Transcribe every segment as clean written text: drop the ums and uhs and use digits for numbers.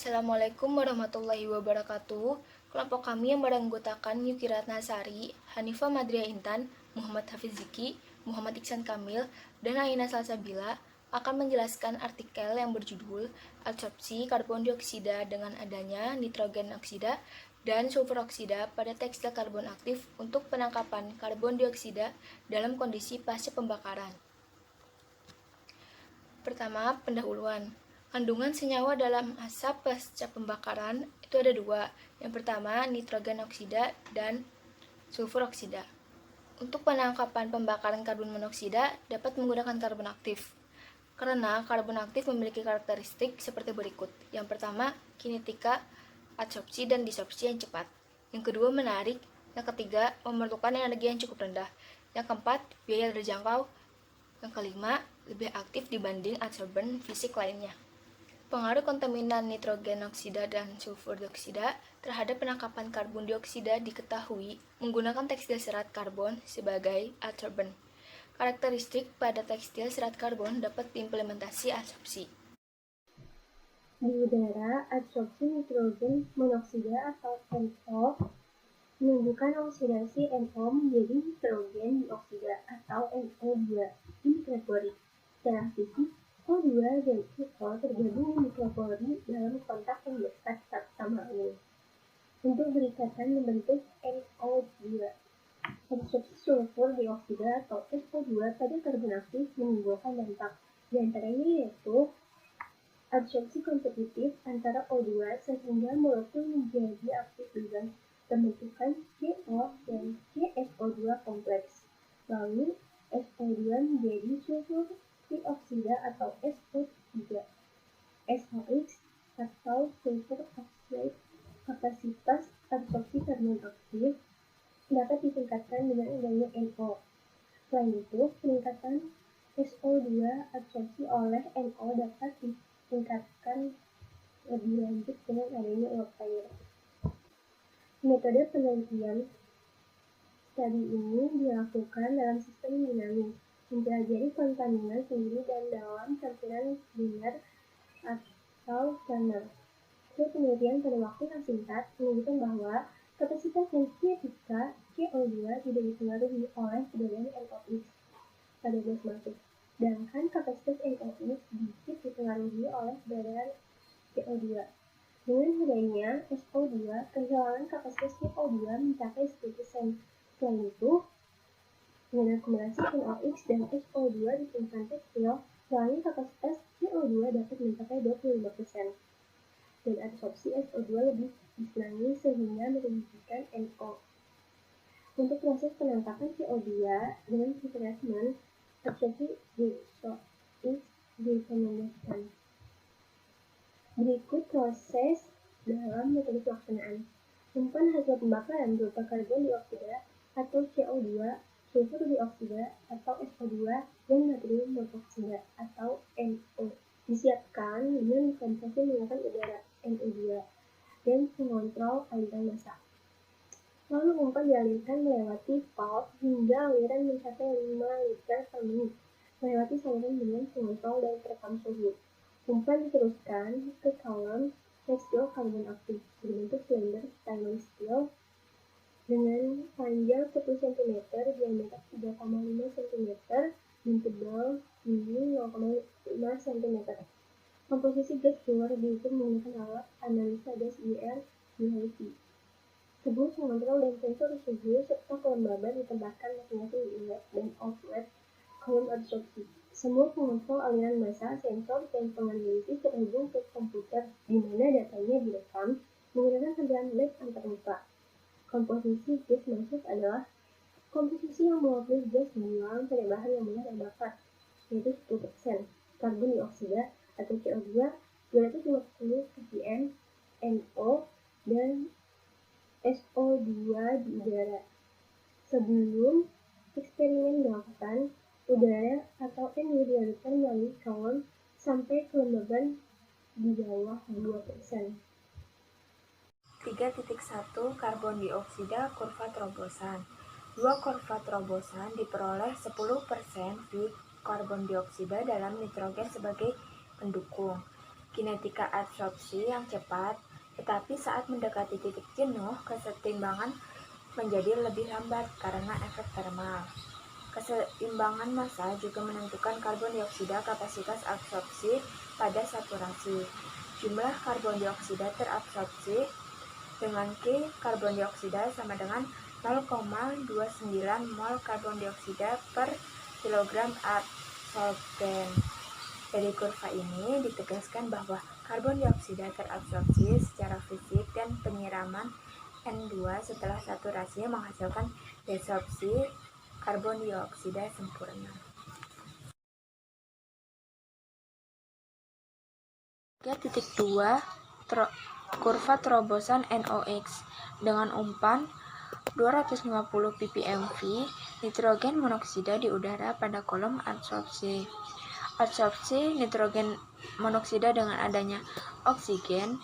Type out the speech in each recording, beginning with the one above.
Assalamualaikum warahmatullahi wabarakatuh. Kelompok kami yang beranggotakan Yuki Ratnasari, Hanifah Madria Intan, Muhammad Hafiz Ziki, Muhammad Iksan Kamil, dan Aina Salsabila akan menjelaskan artikel yang berjudul Absorpsi karbon dioksida dengan adanya nitrogen oksida dan sulfur oksida pada tekstil karbon aktif untuk penangkapan karbon dioksida dalam kondisi pasca pembakaran. Pertama, pendahuluan. Kandungan senyawa dalam asap pasca pembakaran itu ada dua. Yang pertama, nitrogen oksida dan sulfur oksida. Untuk penangkapan pembakaran karbon monoksida dapat menggunakan karbon aktif. Karena karbon aktif memiliki karakteristik seperti berikut. Yang pertama, kinetika, adsorpsi dan disorpsi yang cepat. Yang kedua, menarik. Yang ketiga, memerlukan energi yang cukup rendah. Yang keempat, biaya terjangkau. Yang kelima, lebih aktif dibanding adsorben fisik lainnya. Pengaruh kontaminan nitrogen oksida dan sulfur dioksida terhadap penangkapan karbon dioksida diketahui menggunakan tekstil serat karbon sebagai adsorben. Karakteristik pada tekstil serat karbon dapat diimplementasi adsorpsi. Di udara, adsorpsi nitrogen monoksida atau NO menunjukkan oksidasi NO menjadi nitrogen dioksida atau NO2 di mikropori. Secara fisik, O2 dan NO tergabung di mikropori dalam kontak yang dekat satu sama lain. Untuk berikatan membentuk NO2. Adsorpsi sulfur dioksida atau SO2 pada karbon aktif menimbulkan dampak, di antaranya yaitu adsorpsi kompetitif antara O2 sehingga molekul menjadi aktif dengan pembentukan CO dan CSO2 kompleks. Lalu SO2 menjadi sulfur dioksida atau SO3. SOX atau sulfur oxide. Kapasitas adsorpsi karbon aktif dapat ditingkatkan dengan adanya NO. Selain itu, peningkatan SO2 adsorpsi oleh NO dapat ditingkatkan lebih lanjut dengan adanya uap air. Metode penelitian studi ini dilakukan dalam sistem dinamis, mempelajari kontaminan sendiri dan dalam campuran linear atau planar. Hasil penelitian pada waktu yang singkat menunjukkan bahwa kapasitas dan kinetika CO2 tidak dipengaruhi oleh keberadaan NOx pada gas masuk, sedangkan kapasitas NOx sedikit dipengaruhi oleh keberadaan CO2. Dengan adanya SO2, kehilangan kapasitas CO2 mencapai 10%. Selain itu, dengan akumulasi NOx dan SO2 di permukaan tekstil, kehilangan kapasitas CO2 dapat mencapai 25%. Dan adsorpsi SO2 lebih disenangi sehingga merugikan NO. Untuk proses penangkapan CO2 dengan treatment, adsorpsi direkomendasikan. Berikut proses dalam metode pelaksanaan. Umpan hasil pembakaran berupa karbon dioksida atau CO2, sulfur dioksida atau SO2, dan natrium monoksida atau NO disiapkan dengan kompresi menggunakan udara NO2 dan mengontrol aliran massa. Lalu umpan dialirkan melewati valve hingga aliran mencapai 5 liter per menit melewati saluran dengan pengontrol dan perekam suhu. Umpan diteruskan ke kolom tekstil karbon aktif berbentuk silinder stainless steel dengan panjang 10 cm, diameter 3,5 cm, dan tebal tinggi 0,5 cm. Komposisi gas keluar diukur menggunakan alat analisa gas IR UHT. Sebelum mengontrol dan sensor suhu serta kelembaban ditempatkan masing-masing di inlet dan outlet kolom absorpsi. Semua pengontrol aliran massa, sensor, dan penganalisis terhubung ke komputer di mana datanya direkam menggunakan tampilan LED antarmuka. Komposisi gas masuk adalah komposisi yang mewakili gas buang pada bahan yang mudah terbakar, yaitu 10% karbon dioksida atau CO2, 250 ppm NO, dan SO2 di udara. Sebelum eksperimen dilakukan, udara atau NO dialirkan melalui kolom sampai kelembaban di bawah 2%. 3.1 Karbon dioksida kurva terobosan. Dua kurva terobosan diperoleh 10% di karbon dioksida dalam nitrogen sebagai pendukung. kinetika adsorpsi yang cepat, tetapi saat mendekati titik jenuh, kesetimbangan menjadi lebih lambat karena efek termal. Keseimbangan massa juga menentukan karbon dioksida kapasitas absorpsi pada saturasi. Jumlah karbon dioksida terabsorpsi dengan K karbon dioksida sama dengan 0,29 mol karbon dioksida per kilogram adsorben. Dari kurva ini ditegaskan bahwa karbon dioksida terabsorpsi secara fisik dan penyiraman N2 setelah saturasi menghasilkan desorpsi karbon dioksida sempurna. 3.2 kurva terobosan NOx dengan umpan 250 ppmv nitrogen monoksida di udara pada kolom adsorpsi. Adsorpsi nitrogen monoksida dengan adanya oksigen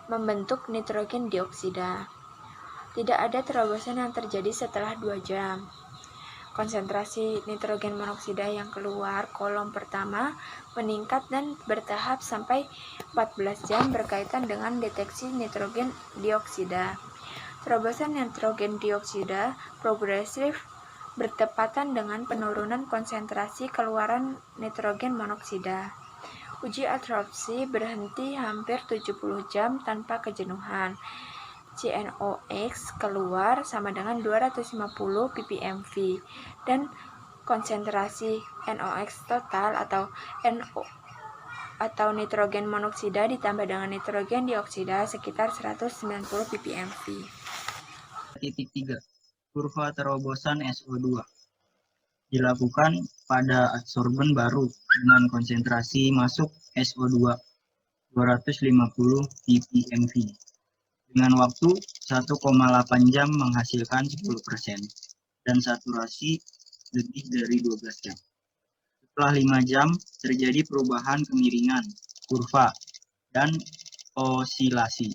membentuk nitrogen dioksida. Tidak ada terobosan yang terjadi setelah 2 jam. Konsentrasi nitrogen monoksida yang keluar kolom pertama meningkat dan bertahap sampai 14 jam berkaitan dengan deteksi nitrogen dioksida. Terobosan nitrogen dioksida progresif bertepatan dengan penurunan konsentrasi keluaran nitrogen monoksida. Uji adsorpsi berhenti hampir 70 jam tanpa kejenuhan. CNOx keluar sama dengan 250 ppmv dan konsentrasi NOx total atau nitrogen monoksida ditambah dengan nitrogen dioksida sekitar 190 ppmv. 3. Kurva terobosan SO2 dilakukan pada adsorben baru dengan konsentrasi masuk SO2 250 ppmv dengan waktu 1,8 jam menghasilkan 10% dan saturasi lebih dari 12 jam. Setelah 5 jam terjadi perubahan kemiringan kurva dan osilasi.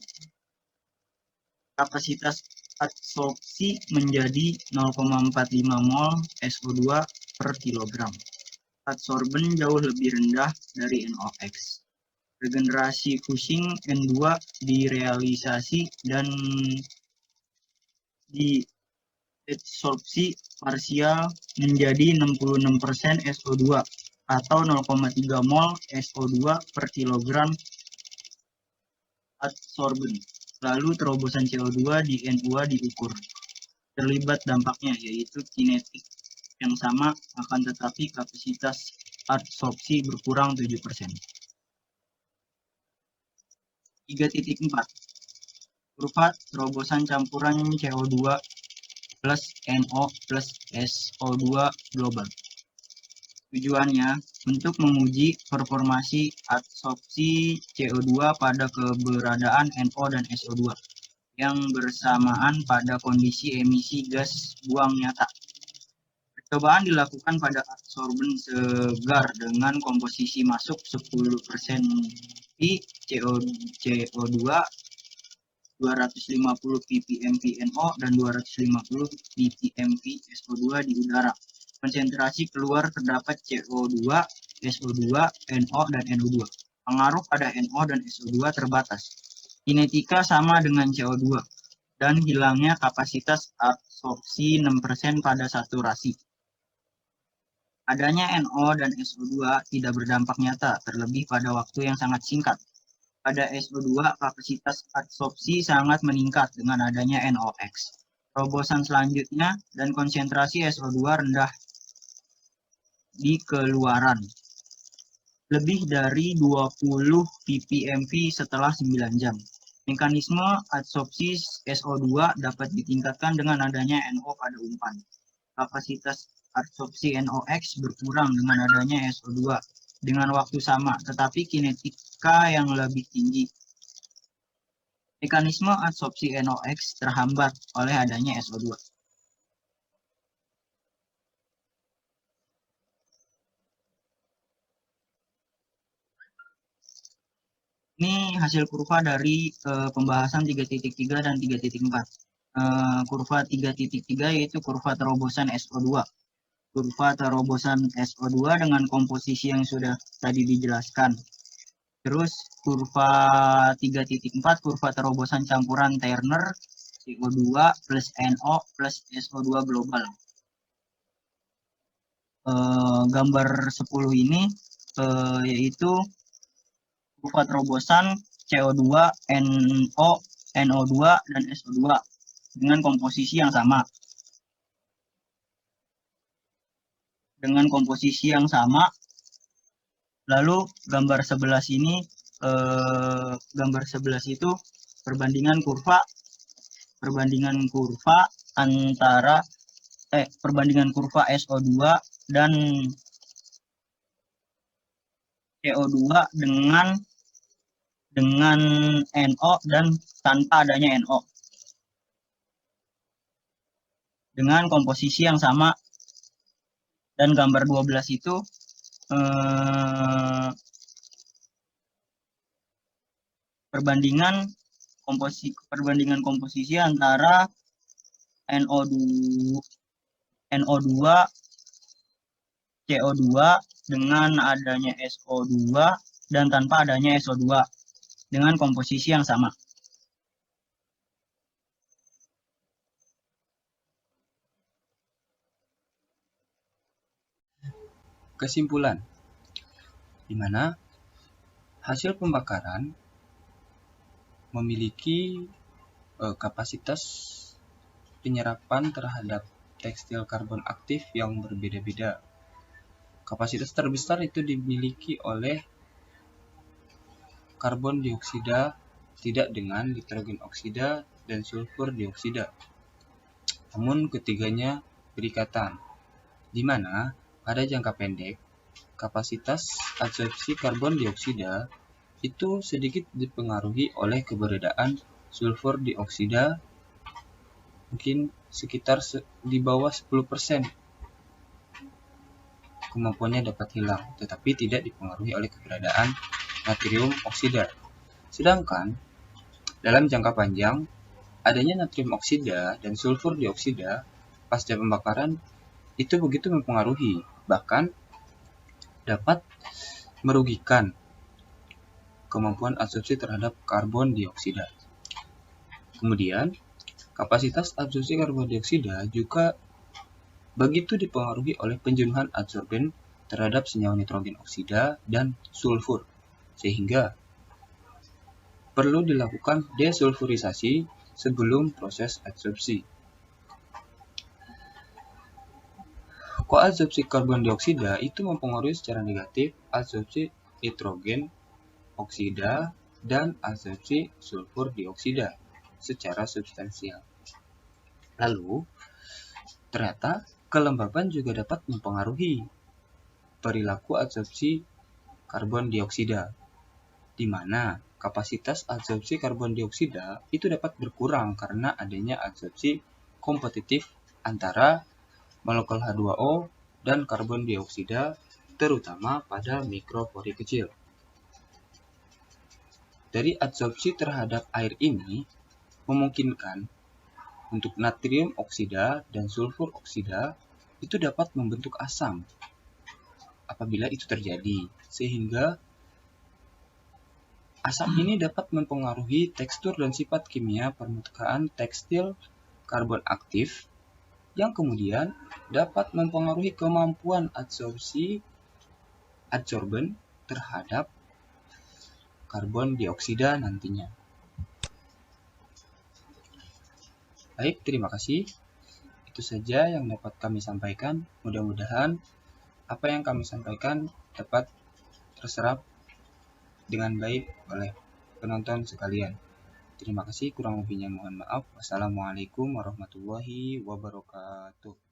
Kapasitas adsorpsi menjadi 0,45 mol SO2 per kilogram. Adsorben jauh lebih rendah dari NOx. Regenerasi Cushing N2 direalisasi dan diadsorpsi parsial menjadi 66% SO2 atau 0,3 mol SO2 per kilogram adsorben. Lalu terobosan CO2 di N2 diukur. Terlibat dampaknya yaitu kinetik yang sama akan tetapi kapasitas adsorpsi berkurang 7%. 3.4 Kurva terobosan campuran CO2 plus NO plus SO2 global. Tujuannya untuk menguji performasi adsorpsi CO2 pada keberadaan NO dan SO2 yang bersamaan pada kondisi emisi gas buang nyata. Percobaan dilakukan pada adsorben segar dengan komposisi masuk 10% CO2, 250 ppmv NO dan 250 ppmv SO2 di udara. Konsentrasi keluar terdapat CO2, SO2, NO, dan NO2. Pengaruh pada NO dan SO2 terbatas. Kinetika sama dengan CO2 dan hilangnya kapasitas adsorpsi 6% pada saturasi. Adanya NO dan SO2 tidak berdampak nyata, terlebih pada waktu yang sangat singkat. Pada SO2, kapasitas adsorpsi sangat meningkat dengan adanya NOx. Terobosan selanjutnya dan konsentrasi SO2 rendah di keluaran. Lebih dari 20 ppmv setelah 9 jam. Mekanisme adsorpsi SO2 dapat ditingkatkan dengan adanya NO pada umpan. Kapasitas adsorpsi NOx berkurang dengan adanya SO2 dengan waktu sama, tetapi kinetika yang lebih tinggi. Mekanisme adsorpsi NOx terhambat oleh adanya SO2. Ini hasil kurva dari pembahasan 3.3 dan 3.4. Kurva 3.3 yaitu kurva terobosan SO2. Kurva terobosan SO2 dengan komposisi yang sudah tadi dijelaskan. Terus kurva 3.4, kurva terobosan campuran Turner CO2 plus NO plus SO2 global. Gambar 10 ini yaitu kurva terobosan CO2, NO, NO2, dan SO2 dengan komposisi yang sama. Lalu gambar 11 ini, gambar 11 itu perbandingan kurva antara perbandingan kurva SO2 dan CO2 dengan NO dan tanpa adanya NO dengan komposisi yang sama. Dan gambar 12 itu perbandingan komposisi antara NO2 CO2 dengan adanya SO2 dan tanpa adanya SO2 dengan komposisi yang sama. Kesimpulan, di mana hasil pembakaran memiliki kapasitas penyerapan terhadap tekstil karbon aktif yang berbeda-beda. Kapasitas terbesar itu dimiliki oleh karbon dioksida, tidak dengan nitrogen oksida dan sulfur dioksida. Namun ketiganya berikatan, di mana pada jangka pendek kapasitas absorpsi karbon dioksida itu sedikit dipengaruhi oleh keberadaan sulfur dioksida, mungkin sekitar di bawah 10%. Kemampuannya dapat hilang, tetapi tidak dipengaruhi oleh keberadaan natrium oksida. Sedangkan dalam jangka panjang, adanya natrium oksida dan sulfur dioksida pasca pembakaran itu begitu mempengaruhi, bahkan dapat merugikan kemampuan absorpsi terhadap karbon dioksida. Kemudian, kapasitas absorpsi karbon dioksida juga begitu dipengaruhi oleh penjenuhan adsorben terhadap senyawa nitrogen oksida dan sulfur, sehingga perlu dilakukan desulfurisasi sebelum proses adsorpsi. Koadsorpsi karbon dioksida itu mempengaruhi secara negatif adsorpsi nitrogen oksida dan adsorpsi sulfur dioksida secara substansial. Lalu, ternyata kelembaban juga dapat mempengaruhi perilaku adsorpsi karbon dioksida, di mana kapasitas adsorpsi karbon dioksida itu dapat berkurang karena adanya adsorpsi kompetitif antara molekul H2O dan karbon dioksida, terutama pada mikropori kecil. Dari adsorpsi terhadap air ini memungkinkan untuk natrium oksida dan sulfur oksida itu dapat membentuk asam apabila itu terjadi, sehingga asam ini dapat mempengaruhi tekstur dan sifat kimia permukaan tekstil karbon aktif yang kemudian dapat mempengaruhi kemampuan adsorben terhadap karbon dioksida nantinya. Baik, terima kasih. Itu saja yang dapat kami sampaikan. Mudah-mudahan apa yang kami sampaikan dapat terserap dengan baik oleh penonton sekalian. Terima kasih, kurang lebihnya mohon maaf. Wassalamualaikum warahmatullahi wabarakatuh.